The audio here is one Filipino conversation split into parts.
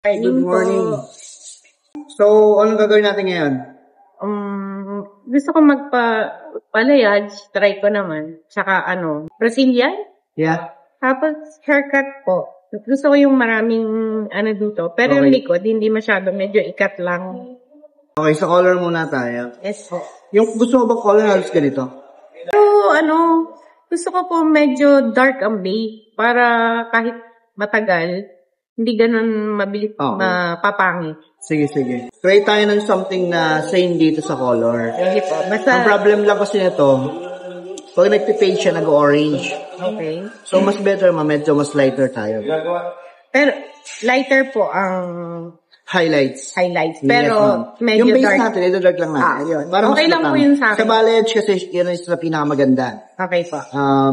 Hi, good morning. So, anong gagawin natin ngayon? Gusto ko magpa-balayage, try ko naman. Tsaka Brazilian. Yeah? Tapos haircut po. Gusto ko yung maraming dito. Pero yung Okay. likod, hindi masyado. Medyo ikat lang. Okay, sa color muna tayo. Yes po. Yung gusto mo bang color halos ganito? Pero gusto ko po medyo dark ang base. Para kahit matagal, hindi ganun mabilis Okay. mapapangit. Sige. Try tayo ng something na same dito sa color. Sige po. Ang Basta, problem lang kasi nito, pag nagpipade siya, nag-orange. okay. So, mas better medyo mas lighter tayo. Pero lighter po ang Highlights. highlights. Yes, Pero ma'am. medyo yung base dark. natin, ito dark lang natin. Yun. Para mas Okay lang po matang. yun sa akin. Sa balayage kasi, yun ang isa pinakamaganda. Okay po.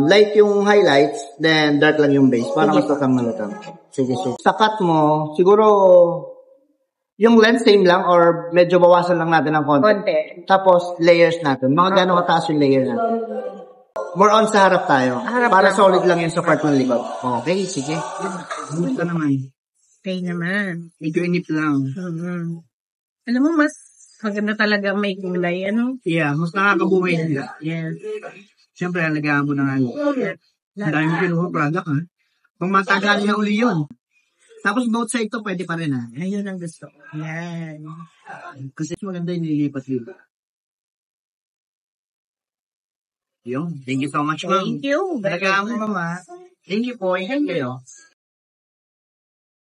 Light yung highlights, then dark lang yung base. Para Sige mas matang na matang. Sige. Sa cut mo, siguro, yung length same lang or medyo bawasan lang natin ng konti. Konti. Tapos, layers natin. Mga gano'ng kataas yung layer natin. More on sa harap tayo. Harap para lang solid po. lang yung sa part ng likod. Okay, sige. Gusto naman. Okay naman. Medyo inip lang. Alam mo, mas maganda talaga may gulay, Yeah, mas nakakabuhay nila. Yes. Siyempre, alagaan mo na nga yun. Ang daming kinuha product, ha? Kung matagal na uli yun. Tapos both side to, pwede pa rin, ha? Ayun ang gusto ko. Yan. Kasi maganda yung nililipat yun. Yun. Thank you so much, ma'am. Thank you. Alagaan mo, ma'am, ha? Thank you po. Ingat kayo.